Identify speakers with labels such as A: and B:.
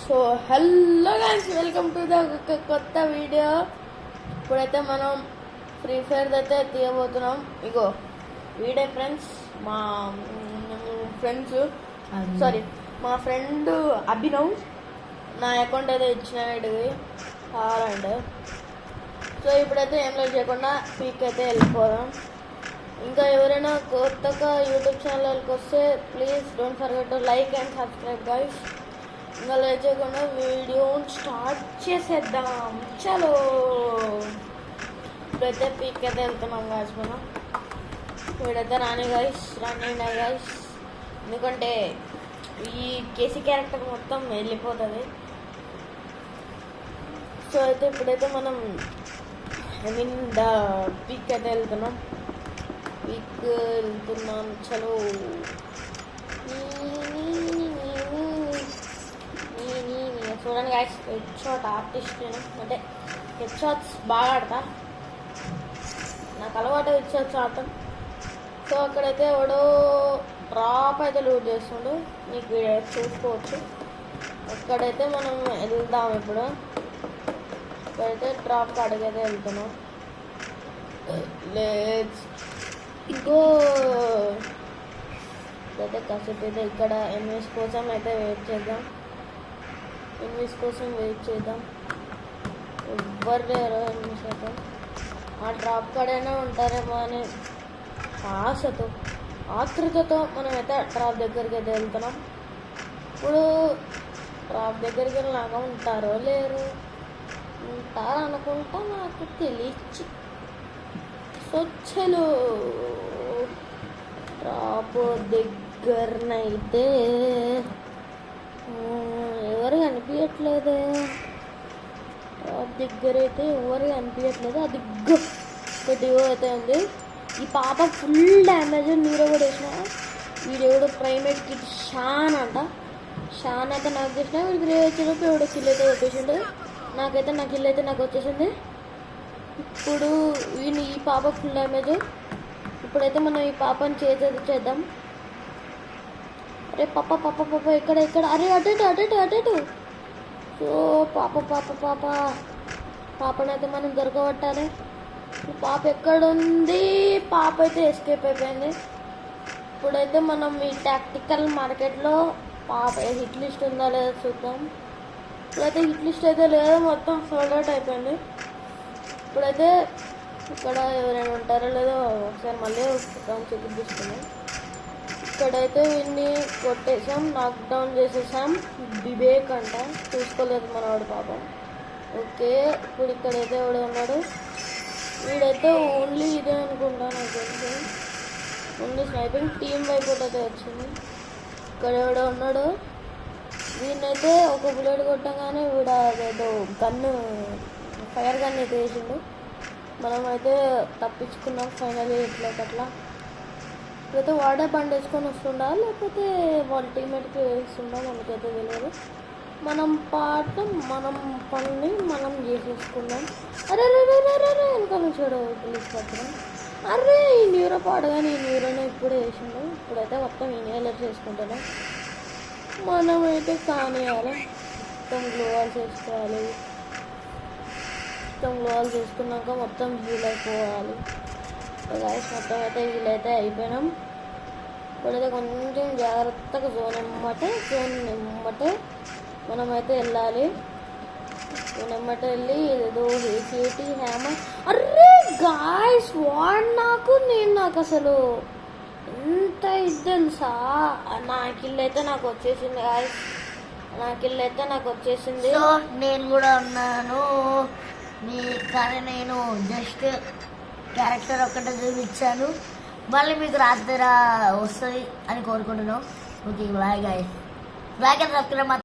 A: So hello guys, welcome to the కొత్త video. ఇప్పుడైతే మనం ఫ్రీ ఫైర్ అయితే తీయబోతున్నాం. ఇగో వీడే ఫ్రెండ్స్, మా ఫ్రెండ్ అభినవ్ నా అకౌంట్ అయితే ఇచ్చినాడు కావాలంటే. సో ఇప్పుడైతే ఏం లేదు చేయకుండా పీక్ అయితే వెళ్ళిపోదాం. ఇంకా ఎవరైనా కొత్తగా యూట్యూబ్ ఛానల్కి వస్తే please don't forget to like and subscribe guys. ఇంకా లేట్ చేయకుండా వీడియో స్టార్ట్ చేసేద్దాం. చలో ఇప్పుడైతే పీక్ అయితే వెళ్తున్నాం గాయస్. మనం వీడైతే రాని గైస్. ఎందుకంటే ఈ కేసీ క్యారెక్టర్ మొత్తం వెళ్ళిపోతుంది. సో అయితే ఇప్పుడైతే మనం పీక్ అయితే వెళ్తున్నాం. చలో చూడండి గాయస్, హెడ్ షాట్ ఆర్టిస్ట్ నేను. అంటే హెడ్ షాట్స్ బాగా ఆడతా, నాకు అలవాటు హెడ్ షాట్స్ ఆడతాం. సో అక్కడైతే ఎవడో డ్రాప్ అయితే లూట్ చేస్తుండు, మీకు చూసుకోవచ్చు. అక్కడైతే మనం వెళ్దాం. ఇప్పుడైతే డ్రాప్ కాడికైతే వెళ్తున్నాం. Let's go. అయితే కాసేపు అయితే ఇక్కడ ఎన్విస్ కోసం అయితే వెయిట్ చేద్దాం. ఎవ్వరు లేరు ఎన్విస్ అయితే. ఆ డ్రాప్ కాడైనా ఉంటారేమో అని ఆతృతతో మనమైతే డ్రాప్ దగ్గరికి అయితే వెళ్తున్నాం. ఇప్పుడు డ్రాప్ దగ్గరికి వెళ్ళినాక ఉంటారో లేరు, ఉంటారనుకుంటా, నాకు తెలియచ్చు. సో చలో డ్రాప్ దగ్గరనైతే ఎవరు కనిపించట్లేదు. డ్రాప్ దగ్గర అయితే ఎవరు కనిపించట్లేదు. అది కొద్దిగా అయితే ఉంది. ఈ పాప ఫుల్ డ్యామేజ్. నీరో కూడా వేసిన వీడియో ప్రైమేట్ కిట్ షాన్ అయితే నాకు చేసిన. వీడికి రేపు ఎవడో కిల్ అయితే కొట్టేసిండు. నా కిల్ అయితే నాకు వచ్చేసింది. ఇప్పుడు ఈ పాప ఫుల్ డ్యామేజ్. ఇప్పుడైతే మనం ఈ పాపని చేద్దాం. అరే పాప ఎక్కడ అరే అటేటు. సో పాపనైతే మనం దొరకబట్టాలి. పాప ఎక్కడుంది? పాప అయితే ఎస్కేప్ అయిపోయింది. ఇప్పుడైతే మనం ఈ టాక్టికల్ మార్కెట్లో పాప హిట్ లిస్ట్ ఉందా లేదా చూద్దాం. ఇప్పుడైతే హిట్ లిస్ట్ అయితే లేదా, మొత్తం సోల్డ్ అవుట్ అయిపోయింది. ఇప్పుడైతే ఇక్కడ ఎవరైనా ఉంటారో లేదో ఒకసారి మళ్ళీ చూపిస్తున్నాం. ఇక్కడైతే వీడిని కొట్టేసాం, నాక్డౌన్ చేసేసాం. బిబేక్ అంట, చూసుకోలేదు మనవాడు పాపం. ఓకే, ఇప్పుడు ఇక్కడైతే ఎవడో ఉన్నాడు. వీడైతే ఓన్లీ ఇదే అనుకుంటా, నాకు తెలిసి ఓన్లీ స్నైపింగ్ టీమ్ వైపు అయితే వచ్చింది. ఇక్కడ ఎవడో ఉన్నాడు. వీడినైతే ఒక బుల్లెట్ కొట్టగానే వీడు అదేదో ఫైర్ గన్ అయితే వేసిండు. మనమైతే తప్పించుకున్నాం ఫైనల్లీ. అట్లా లేకపోతే వాడే బండి వేసుకొని వస్తుండా, లేకపోతే వాళ్ళ టీమేట్కి వేస్తుండా, మనకైతే తెలియదు. మనం పనిని మనం చేసేసుకున్నాం. అరే వెనక నుంచి పోలీస్ పట్టడం. అరే ఈ న్యూరో పాడగానే ఈ న్యూరోనే ఇప్పుడే వేసిండు. ఇప్పుడైతే మొత్తం ఇన్హేలర్ చేసుకుంటున్నాం. మనమైతే కానియాలి, మొత్తం గ్లోవాల్ చేసుకోవాలి. గ్లోవాల్ చేసుకున్నాక మొత్తం హీల్ అయిపోవాలి. గాయస్ మొత్తం అయితే హీల్ అయితే అయిపోయినాం. ఇప్పుడైతే కొంచెం జాగ్రత్తగా జోన్ ఎమ్మటే మనమైతే వెళ్ళాలి. జోన్ ఎమ్మటే వెళ్ళి ఏదో హేసిటీ హ్యామర్. అర్రే గాయస్, నాకు అసలు ఎంత ఇది తెలుసా. నా కిల్ అయితే నాకు వచ్చేసింది గాయస్. సో నేను కూడా ఉన్నాను కానీ నేను జస్ట్ క్యారెక్టర్ ఒక్కటే చూపించాను. మళ్ళీ మీకు రాత్రి వస్తుంది అని కోరుకుంటున్నాను. Okay, bye guys. బాయ్.